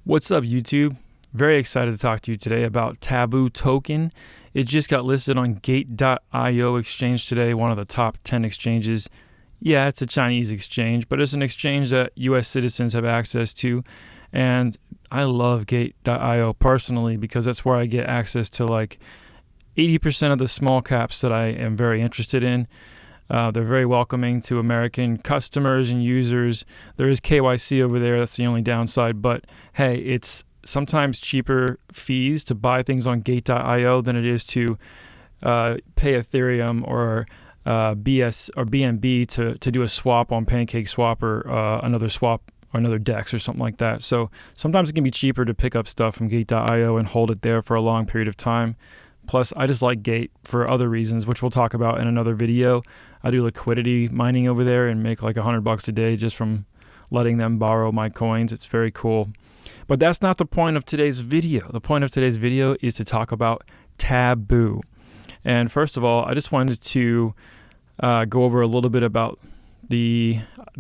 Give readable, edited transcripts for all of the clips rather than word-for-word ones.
What's up, YouTube? Very excited to talk to you today about Taboo Token. It just got listed on Gate.io exchange today, one of the top 10 exchanges. Yeah, it's a Chinese exchange, but it's an exchange that US citizens have access to. And I love Gate.io personally because that's where I get access to like 80% of the small caps that I am very interested in. They're very welcoming to American customers and users. There is KYC over there. That's the only downside. But hey, it's sometimes cheaper fees to buy things on Gate.io than it is to pay Ethereum or BS or BNB to do a swap on PancakeSwap or another swap or another DEX or something like that. So sometimes it can be cheaper to pick up stuff from Gate.io and hold it there for a long period of time. Plus, I just like Gate for other reasons, which we'll talk about in another video. I do liquidity mining over there and make like $100 a day just from letting them borrow my coins. It's very cool. But that's not the point of today's video. The point of today's video is to talk about Taboo. And first of all, I just wanted to go over a little bit about the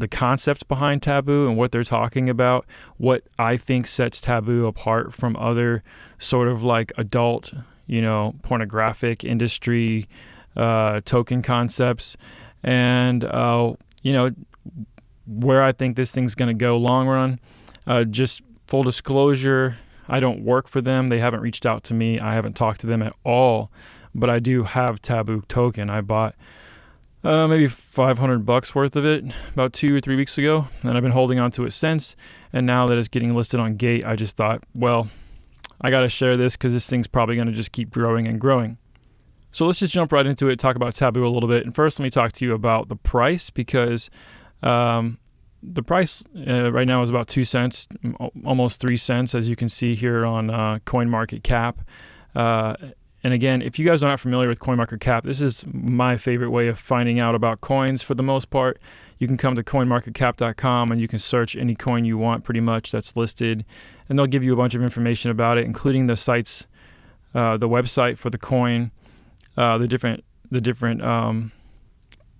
concept behind Taboo and what they're talking about, what I think sets Taboo apart from other sort of like adult, pornographic industry token concepts, and where I think this thing's going to go long run. Just full disclosure, I don't work for them. They haven't reached out to me. I haven't talked to them at all, but I do have Taboo Token. I bought maybe $500 worth of it about 2 or 3 weeks ago, and I've been holding on to it since. And now that it's getting listed on Gate, I just thought, well, I got to share this because this thing's probably going to just keep growing and growing. So let's just jump right into it, talk about Taboo a little bit. And first, let me talk to you about the price, because the price right now is about 2 cents, almost 3 cents, as you can see here on CoinMarketCap. And again, if you guys are not familiar with CoinMarketCap, this is my favorite way of finding out about coins for the most part. You can come to coinmarketcap.com and you can search any coin you want pretty much that's listed. And they'll give you a bunch of information about it, including the sites, the website for the coin, the different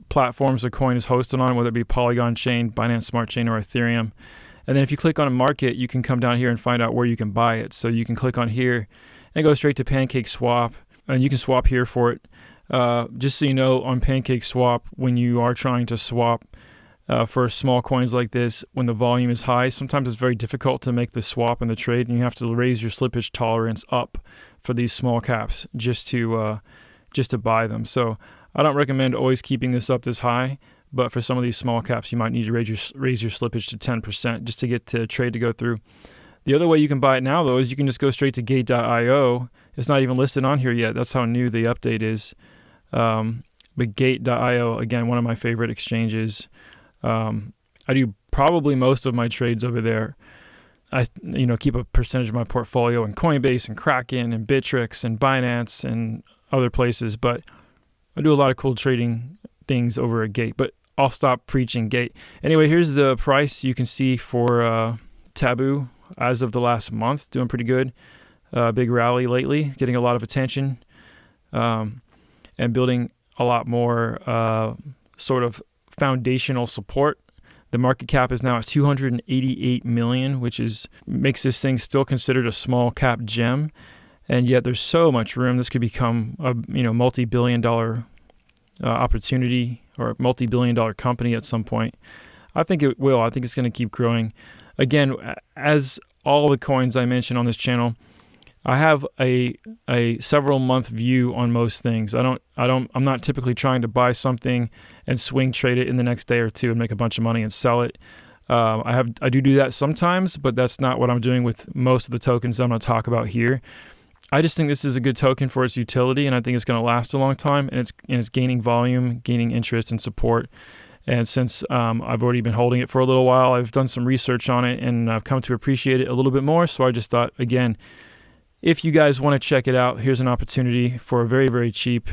platforms the coin is hosted on, whether it be Polygon chain, Binance Smart Chain, or Ethereum. And then if you click on a market, you can come down here and find out where you can buy it. So you can click on here and go straight to PancakeSwap, and you can swap here for it. Just so you know, on PancakeSwap, when you are trying to swap for small coins like this, when the volume is high, sometimes it's very difficult to make the swap and the trade, and you have to raise your slippage tolerance up for these small caps just to buy them. So I don't recommend always keeping this up this high, but for some of these small caps, you might need to raise your slippage to 10% just to get the trade to go through. The other way you can buy it now, though, is you can just go straight to Gate.io. It's not even listed on here yet. That's how new the update is. But Gate.io, again, one of my favorite exchanges. I do probably most of my trades over there. I keep a percentage of my portfolio in Coinbase and Kraken and Bittrex and Binance and other places, but I do a lot of cool trading things over at Gate. But I'll stop preaching Gate. Anyway, here's the price you can see for Taboo as of the last month, doing pretty good. Big rally lately, getting a lot of attention, and building a lot more sort of foundational support. The market cap is now at 288 million, which makes this thing still considered a small cap gem, and yet there's so much room. This could become a multi-billion-dollar opportunity or a multi-billion-dollar company at some point. I think it will. I think it's going to keep growing. Again, as all the coins I mentioned on this channel, I have a several month view on most things. I'm not typically trying to buy something and swing trade it in the next day or two and make a bunch of money and sell it. I do that sometimes, but that's not what I'm doing with most of the tokens I'm going to talk about here. I just think this is a good token for its utility, and I think it's going to last a long time, and it's gaining volume, gaining interest and support. And since I've already been holding it for a little while, I've done some research on it, and I've come to appreciate it a little bit more. So I just thought, again, if you guys want to check it out, here's an opportunity for a very, very cheap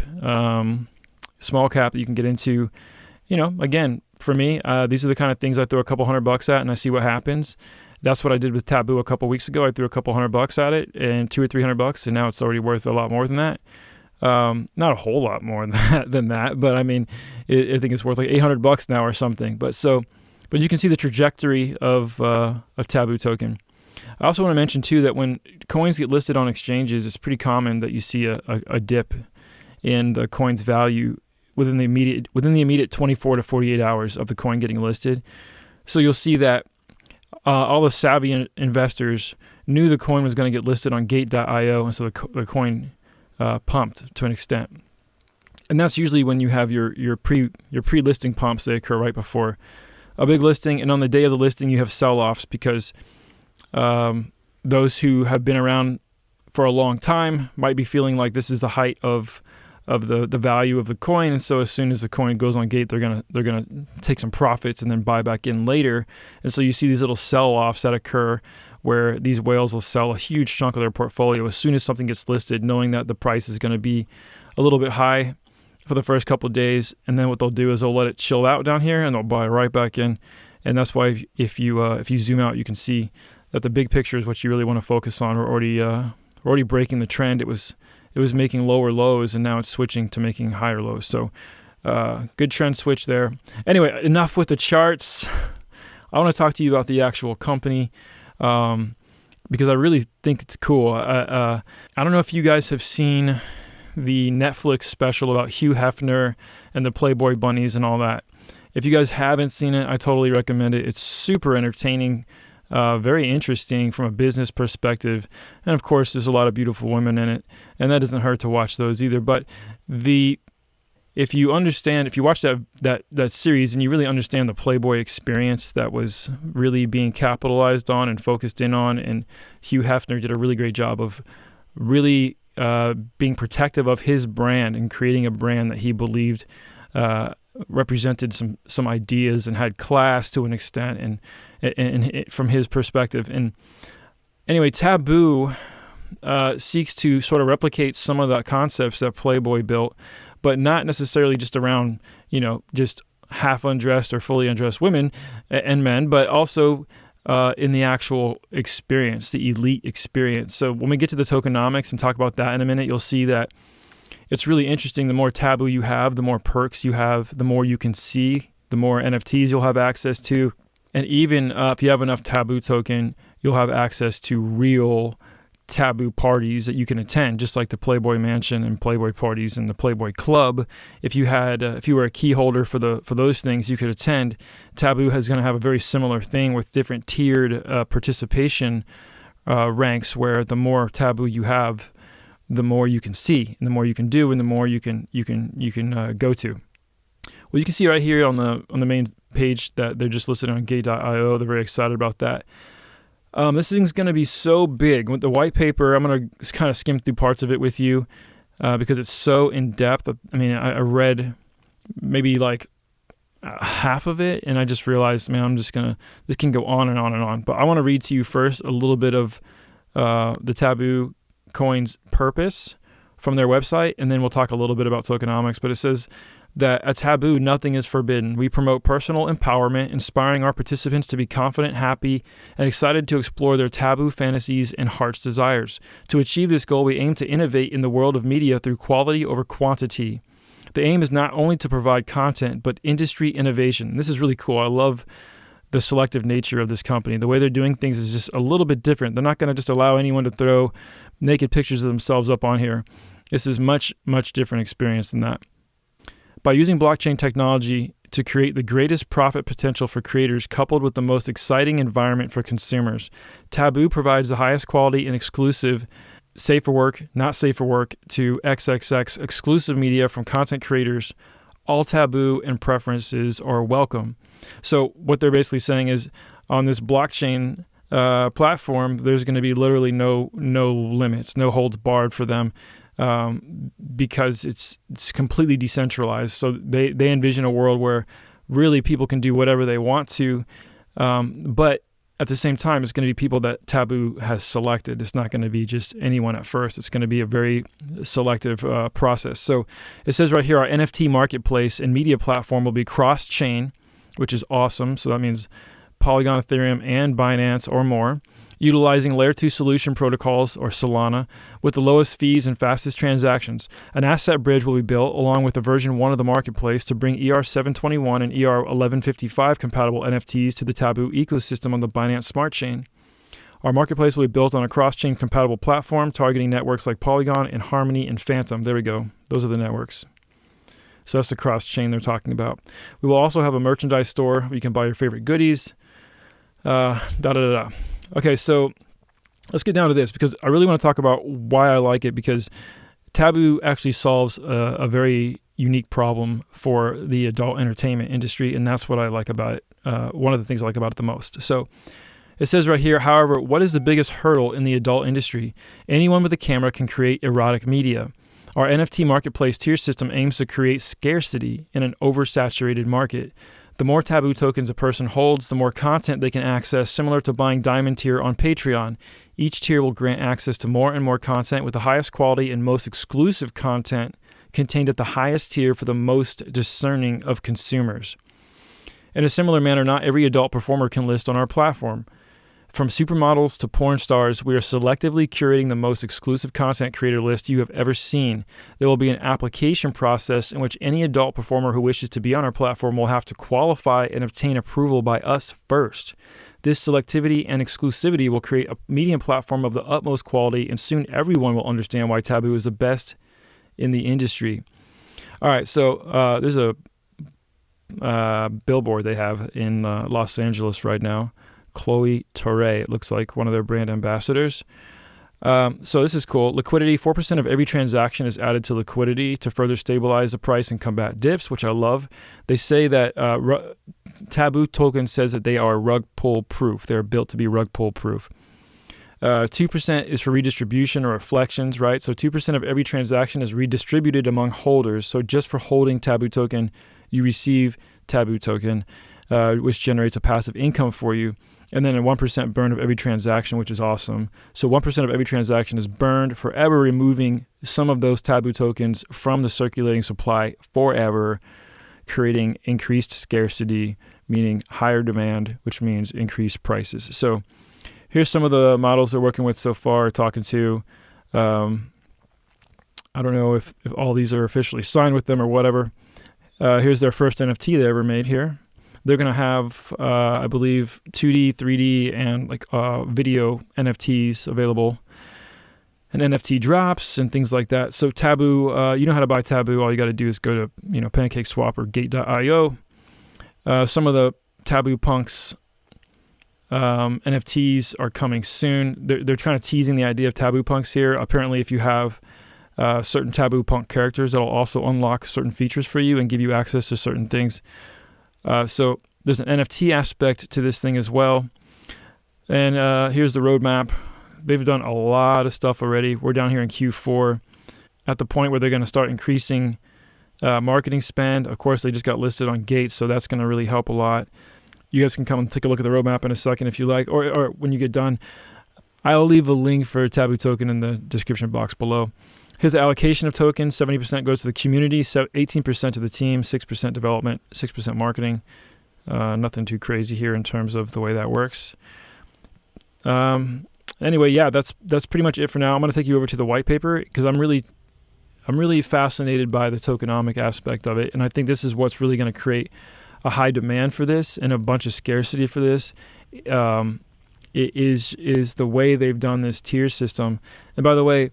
small cap that you can get into. Again, for me, these are the kind of things I throw a couple $100 at and I see what happens. That's what I did with Taboo a couple weeks ago. I threw a couple $100 at it and $200 or $300, and now it's already worth a lot more than that. Not a whole lot more than that, but I mean, I think it's worth like $800 now or something. But you can see the trajectory of Taboo Token. I also want to mention too that when coins get listed on exchanges, it's pretty common that you see a dip in the coin's value within the immediate 24 to 48 hours of the coin getting listed. So you'll see that all the savvy investors knew the coin was going to get listed on Gate.io, and so the coin pumped to an extent. And that's usually when you have your pre-listing pumps. They occur right before a big listing, and on the day of the listing, you have sell-offs because those who have been around for a long time might be feeling like this is the height of the value of the coin, and so as soon as the coin goes on Gate, they're gonna take some profits and then buy back in later. And so you see these little sell-offs that occur where these whales will sell a huge chunk of their portfolio as soon as something gets listed, knowing that the price is going to be a little bit high for the first couple of days, and then what they'll do is they'll let it chill out down here and they'll buy right back in. And that's why if you zoom out, you can see that the big picture is what you really want to focus on. We're already breaking the trend. It was making lower lows, and now it's switching to making higher lows. So good trend switch there. Anyway, enough with the charts. I want to talk to you about the actual company because I really think it's cool. I don't know if you guys have seen the Netflix special about Hugh Hefner and the Playboy bunnies and all that. If you guys haven't seen it, I totally recommend it. It's super entertaining, very interesting from a business perspective. And of course, there's a lot of beautiful women in it, and that doesn't hurt to watch those either. But if you watch that series and you really understand the Playboy experience that was really being capitalized on and focused in on, and Hugh Hefner did a really great job of really being protective of his brand and creating a brand that he believed represented some ideas and had class to an extent, and from his perspective. And anyway, Taboo seeks to sort of replicate some of the concepts that Playboy built, but not necessarily just around just half undressed or fully undressed women and men, but also in the actual experience, the elite experience. So when we get to the tokenomics and talk about that in a minute, you'll see that it's really interesting. The more Taboo you have, the more perks you have, the more you can see, the more NFTs you'll have access to. And even if you have enough Taboo token, you'll have access to real Taboo parties that you can attend, just like the Playboy Mansion and Playboy parties and the Playboy Club. If you were a key holder for those things, you could attend. Taboo is going to have a very similar thing with different tiered participation ranks, where the more Taboo you have, the more you can see, and the more you can do, and the more you can go to. Well, you can see right here on the main page that they're just listed on Gate.io. They're very excited about that. This thing's going to be so big. With the white paper, I'm going to kind of skim through parts of it with you because it's so in-depth. I mean, I read maybe like half of it, and I just realized, man, this can go on and on and on. But I want to read to you first a little bit of the Taboo coin's purpose from their website, and then we'll talk a little bit about tokenomics. But it says that at Taboo, nothing is forbidden. We promote personal empowerment, inspiring our participants to be confident, happy, and excited to explore their taboo fantasies and heart's desires. To achieve this goal, we aim to innovate in the world of media through quality over quantity. The aim is not only to provide content, but industry innovation. This is really cool. I love the selective nature of this company. The way they're doing things is just a little bit different. They're not going to just allow anyone to throw naked pictures of themselves up on here. This is much, much different experience than that. By using blockchain technology to create the greatest profit potential for creators coupled with the most exciting environment for consumers, Taboo provides the highest quality and exclusive safe for work, not safe for work to XXX exclusive media from content creators. All Taboo and preferences are welcome. So what they're basically saying is on this blockchain platform, there's going to be literally no limits, no holds barred for them. Because it's completely decentralized. So they envision a world where really people can do whatever they want to, but at the same time, it's going to be people that Taboo has selected. It's not going to be just anyone at first. It's going to be a very selective process. So it says right here, our NFT marketplace and media platform will be cross-chain, which is awesome. So that means Polygon, Ethereum, and Binance or more, utilizing Layer 2 solution protocols, or Solana, with the lowest fees and fastest transactions. An asset bridge will be built along with the version 1 of the marketplace to bring ER721 and ER1155 compatible NFTs to the Taboo ecosystem on the Binance Smart Chain. Our marketplace will be built on a cross-chain compatible platform targeting networks like Polygon and Harmony and Phantom. There we go. Those are the networks. So that's the cross-chain they're talking about. We will also have a merchandise store where you can buy your favorite goodies. Okay, so let's get down to this because I really want to talk about why I like it, because Taboo actually solves a very unique problem for the adult entertainment industry, and that's what I like about it. One of the things I like about it the most. So it says right here, however, what is the biggest hurdle in the adult industry? Anyone with a camera can create erotic media. Our NFT marketplace tier system aims to create scarcity in an oversaturated market. The more Taboo tokens a person holds, the more content they can access, similar to buying Diamond tier on Patreon. Each tier will grant access to more and more content with the highest quality and most exclusive content contained at the highest tier for the most discerning of consumers. In a similar manner, not every adult performer can list on our platform. From supermodels to porn stars, we are selectively curating the most exclusive content creator list you have ever seen. There will be an application process in which any adult performer who wishes to be on our platform will have to qualify and obtain approval by us first. This selectivity and exclusivity will create a medium platform of the utmost quality, and soon everyone will understand why Taboo is the best in the industry. All right, so there's a billboard they have in Los Angeles right now. Chloe Torre, it looks like one of their brand ambassadors. So this is cool. Liquidity, 4% of every transaction is added to liquidity to further stabilize the price and combat dips, which I love. They say that Taboo Token says that they are rug pull proof. They're built to be rug pull proof. 2% is for redistribution or reflections, right? So 2% of every transaction is redistributed among holders. So just for holding Taboo Token, you receive Taboo Token, which generates a passive income for you. And then a 1% burn of every transaction, which is awesome. So 1% of every transaction is burned, forever removing some of those Taboo tokens from the circulating supply forever, creating increased scarcity, meaning higher demand, which means increased prices. So here's some of the models they're working with so far, talking to. I don't know if all these are officially signed with them or whatever. Here's their first NFT they ever made here. They're going to have, I believe, 2D, 3D, and like video NFTs available, and NFT drops and things like that. So Taboo, you know how to buy Taboo. All you got to do is go to PancakeSwap or Gate.io. Some of the Taboo Punks NFTs are coming soon. They're kind of teasing the idea of Taboo Punks here. Apparently, if you have certain Taboo Punk characters, that'll also unlock certain features for you and give you access to certain things. So there's an NFT aspect to this thing as well. And here's the roadmap. They've done a lot of stuff already. We're down here in Q4 at the point where they're going to start increasing marketing spend. Of course, they just got listed on Gates, so that's going to really help a lot. You guys can come and take a look at the roadmap in a second if you like, or when you get done. I'll leave a link for Taboo Token in the description box below. Here's the allocation of tokens. 70% goes to the community, 18% to the team, 6% development, 6% marketing. Nothing too crazy here in terms of the way that works. Anyway, yeah, that's pretty much it for now. I'm going to take you over to the white paper because I'm really fascinated by the tokenomic aspect of it, and I think this is what's really going to create a high demand for this and a bunch of scarcity for this. It is the way they've done this tier system. And by the way,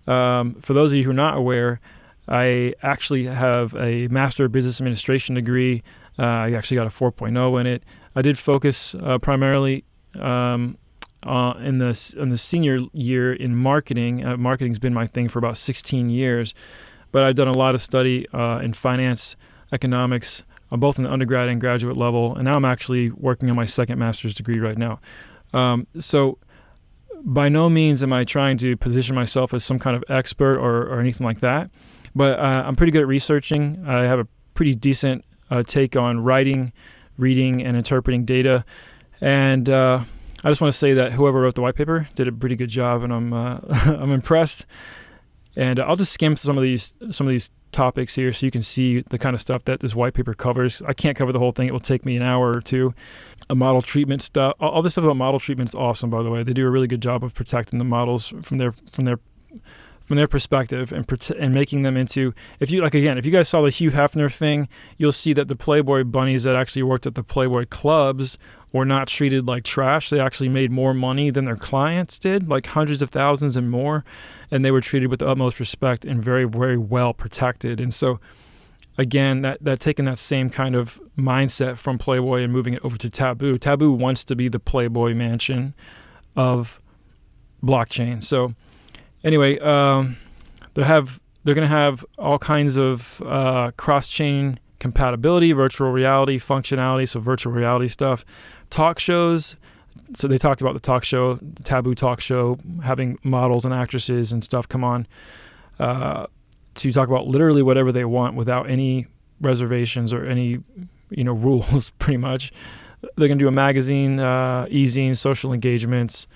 for those of you who are not aware, I actually have a Master of Business Administration degree. I actually got a 4.0 in it. I did focus primarily in the senior year in marketing. Marketing's been my thing for about 16 years, but I've done a lot of study in finance, economics, both in the undergrad and graduate level, and now I'm actually working on my second master's degree right now. So by no means am I trying to position myself as some kind of expert or anything like that, but I'm pretty good at researching. I have a pretty decent take on writing, reading, and interpreting data. And I just want to say that whoever wrote the white paper did a pretty good job, and I'm impressed. And I'll just skim some of these topics here so you can see the kind of stuff that this white paper covers. I can't cover the whole thing. It will take me an hour or two. A model treatment stuff. All this stuff about model treatment is awesome, by the way. They do a really good job of protecting the models from their from their perspective and making them into, if you guys saw the Hugh Hefner thing, you'll see that the Playboy bunnies that actually worked at the Playboy clubs were not treated like trash. They actually made more money than their clients did, like hundreds of thousands and more, and they were treated with the utmost respect and very, very well protected. And so again, that taking that same kind of mindset from Playboy and moving it over to Taboo. Taboo wants to be the Playboy mansion of blockchain. So anyway, they're going to have all kinds of cross-chain compatibility, virtual reality functionality, so virtual reality stuff, talk shows. So they talked about the talk show, the Taboo talk show, having models and actresses and stuff come on to talk about literally whatever they want without any reservations or any, rules, pretty much. They're going to do a magazine, e-zine, social engagements,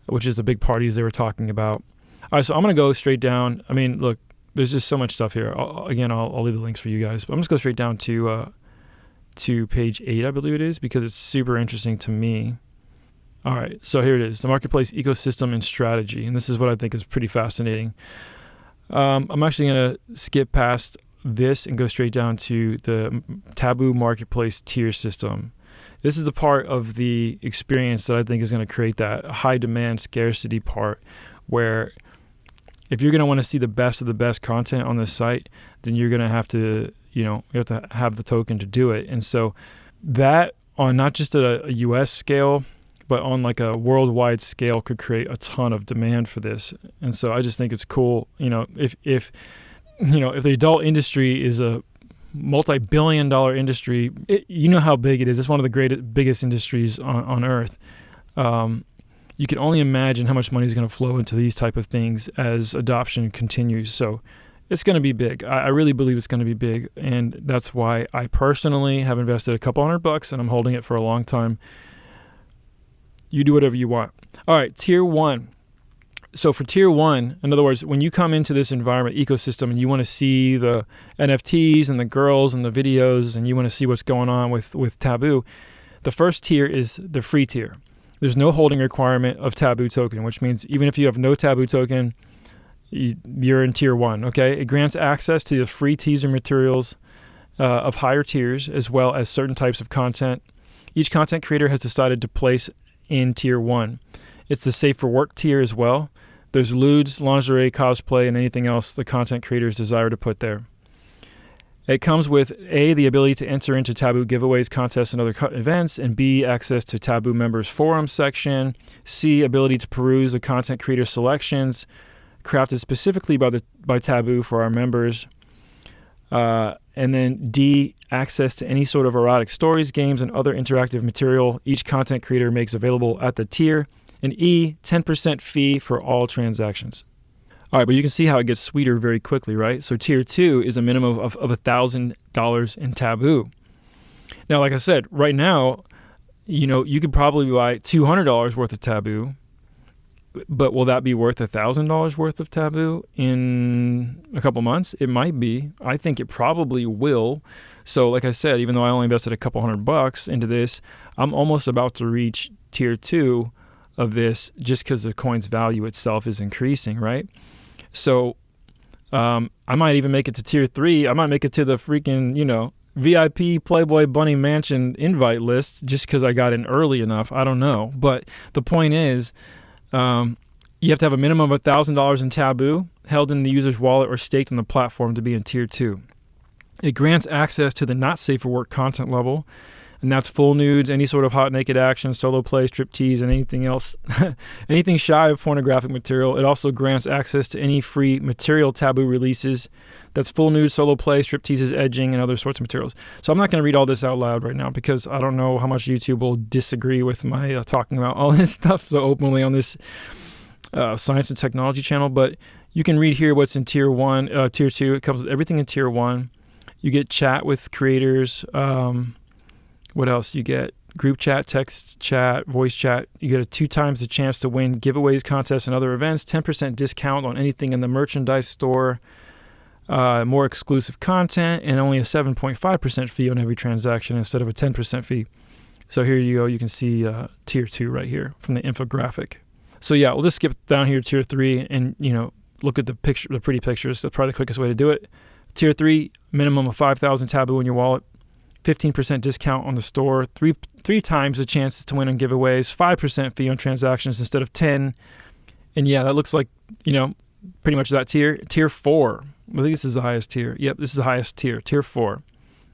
which is the big parties they were talking about. All right, so I'm going to go straight down. I mean, look, there's just so much stuff here. I'll leave the links for you guys. But I'm just going to go straight down to page 8, I believe it is, because it's super interesting to me. All right, so here it is, the marketplace ecosystem and strategy. And this is what I think is pretty fascinating. I'm actually going to skip past this and go straight down to the Taboo marketplace tier system. This is the part of the experience that I think is going to create that high demand scarcity part, where if you're going to want to see the best of the best content on this site, then you're going to have to, you have to have the token to do it. And so that on not just a US scale, but on like a worldwide scale could create a ton of demand for this. And so I just think it's cool. If the adult industry is a multi-billion-dollar industry, you know how big it is. It's one of the biggest industries on earth. You can only imagine how much money is going to flow into these type of things as adoption continues. So it's going to be big. I really believe it's going to be big. And that's why I personally have invested a couple $100 and I'm holding it for a long time. You do whatever you want. All right, tier 1. So for tier 1, in other words, when you come into this environment ecosystem and you want to see the NFTs and the girls and the videos and you want to see what's going on with Taboo, the first tier is the free tier. There's no holding requirement of Taboo token, which means even if you have no Taboo token, you're in tier 1, okay? It grants access to the free teaser materials of higher tiers, as well as certain types of content. Each content creator has decided to place in tier 1. It's the safe for work tier as well. There's lewds, lingerie, cosplay, and anything else the content creators desire to put there. It comes with A, the ability to enter into Taboo giveaways, contests, and other events, and B, access to Taboo members forum section, C, ability to peruse the content creator selections crafted specifically by Taboo for our members, and then D, access to any sort of erotic stories, games, and other interactive material each content creator makes available at the tier, and E, 10% fee for all transactions. All right, but you can see how it gets sweeter very quickly, right? So tier 2 is a minimum of $1,000 in Taboo. Now, like I said, right now, you could probably buy $200 worth of Taboo, but will that be worth $1,000 worth of Taboo in a couple months? It might be. I think it probably will. So like I said, even though I only invested a couple $100 into this, I'm almost about to reach tier 2 of this just because the coin's value itself is increasing, right? So I might even make it to tier 3. I might make it to the freaking, VIP Playboy Bunny Mansion invite list just because I got in early enough. I don't know. But the point is, you have to have a minimum of $1,000 in Taboo held in the user's wallet or staked on the platform to be in tier 2. It grants access to the not safe for work content level, and that's full nudes, any sort of hot naked action, solo play, striptease, and anything else, anything shy of pornographic material. It also grants access to any free material Taboo releases. That's full nudes, solo play, stripteases, edging, and other sorts of materials. So I'm not going to read all this out loud right now because I don't know how much YouTube will disagree with my talking about all this stuff so openly on this science and technology channel. But you can read here what's in tier 1, tier 2. It comes with everything in tier 1. You get chat with creators. What else? You get group chat, text chat, voice chat. You get 2 times the chance to win giveaways, contests, and other events. 10% discount on anything in the merchandise store. More exclusive content, and only a 7.5% fee on every transaction instead of a 10% fee. So here you go. You can see tier 2 right here from the infographic. So yeah, we'll just skip down here to tier 3, and look at the pretty pictures. That's probably the quickest way to do it. Tier 3, minimum of 5,000 Taboo in your wallet, 15% discount on the store, three times the chances to win on giveaways, 5% fee on transactions instead of 10. And yeah, that looks like, pretty much that tier. Tier 4, I think this is the highest tier. Yep, this is the highest tier, Tier 4.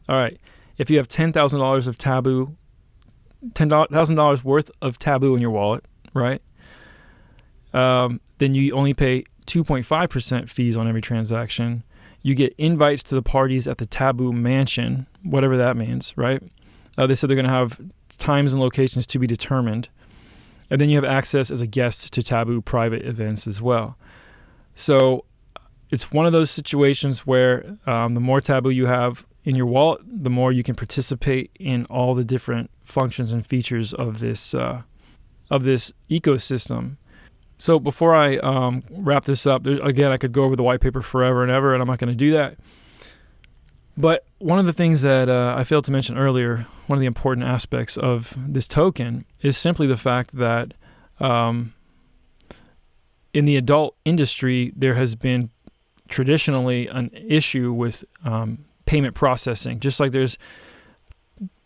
All right, if you have $10,000 of Taboo, $10,000 worth of Taboo in your wallet, right? Then you only pay 2.5% fees on every transaction. You get invites to the parties at the Taboo Mansion, whatever that means, right? They said they're going to have times and locations to be determined. And then you have access as a guest to Taboo private events as well. So it's one of those situations where the more Taboo you have in your wallet, the more you can participate in all the different functions and features of this ecosystem. So before I wrap this up, again, I could go over the white paper forever and ever, and I'm not going to do that. But one of the things that I failed to mention earlier, one of the important aspects of this token is simply the fact that in the adult industry, there has been traditionally an issue with payment processing, just like there's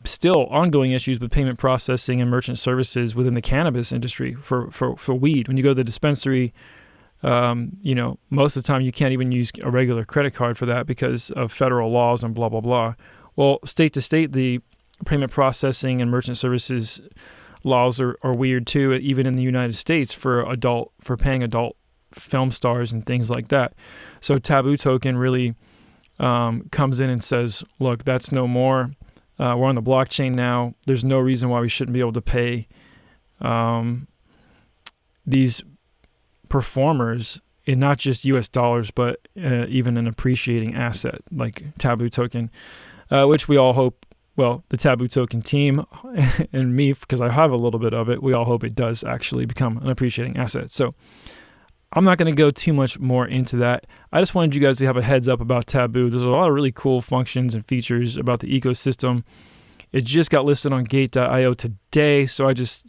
still ongoing issues with payment processing and merchant services within the cannabis industry for weed. When you go to the dispensary, most of the time you can't even use a regular credit card for that because of federal laws and blah, blah, blah. Well, state to state, the payment processing and merchant services laws are weird too, even in the United States for paying adult film stars and things like that. So Taboo Token really comes in and says, look, that's no more. We're on the blockchain now. There's no reason why we shouldn't be able to pay these performers in not just US dollars, but even an appreciating asset like Taboo Token, which we all hope, well, the Taboo Token team and me, because I have a little bit of it, we all hope it does actually become an appreciating asset. So I'm not going to go too much more into that. I just wanted you guys to have a heads up about Taboo. There's a lot of really cool functions and features about the ecosystem. It just got listed on Gate.io today, so I just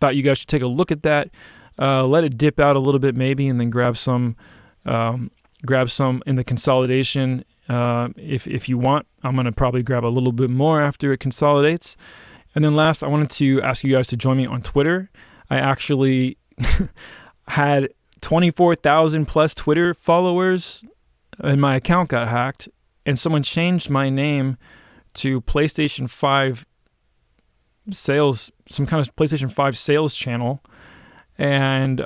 thought you guys should take a look at that. Let it dip out a little bit maybe, and then grab some in the consolidation if you want. I'm going to probably grab a little bit more after it consolidates. And then last, I wanted to ask you guys to join me on Twitter. I actually had 24,000 plus Twitter followers, and my account got hacked, and someone changed my name to PlayStation 5 sales, some kind of PlayStation 5 sales channel, and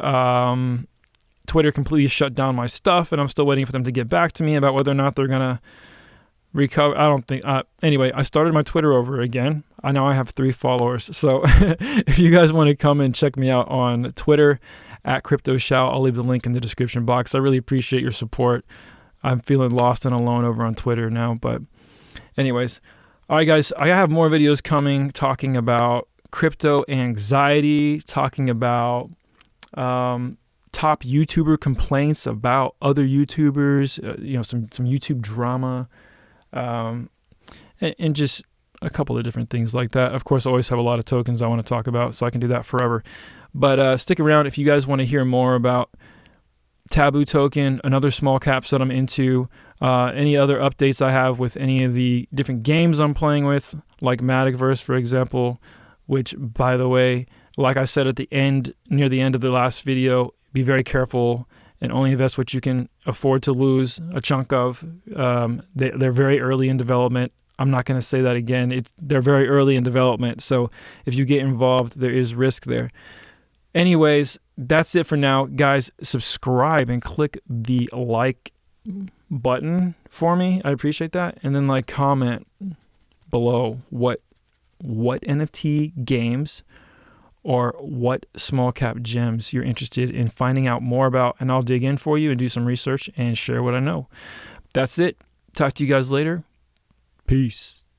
Twitter completely shut down my stuff, and I'm still waiting for them to get back to me about whether or not they're gonna recover. I don't think. Anyway, I started my Twitter over again. I know I have 3 followers, so if you guys want to come and check me out on Twitter at CryptoShout, I'll leave the link in the description box. I really appreciate your support. I'm feeling lost and alone over on Twitter now, but anyways, all right, guys, I have more videos coming talking about crypto anxiety, talking about top YouTuber complaints about other YouTubers, some YouTube drama, and just a couple of different things like that. Of course, I always have a lot of tokens I want to talk about, so I can do that forever. But stick around if you guys want to hear more about Taboo Token, another small caps that I'm into, any other updates I have with any of the different games I'm playing with, like Maticverse, for example, which, by the way, like I said near the end of the last video, be very careful and only invest what you can afford to lose a chunk of. They're very early in development. I'm not going to say that again. They're very early in development, so if you get involved, there is risk there. Anyways, that's it for now. Guys, subscribe and click the like button for me. I appreciate that. And then comment below what NFT games or what small cap gems you're interested in finding out more about, and I'll dig in for you and do some research and share what I know. That's it. Talk to you guys later. Peace.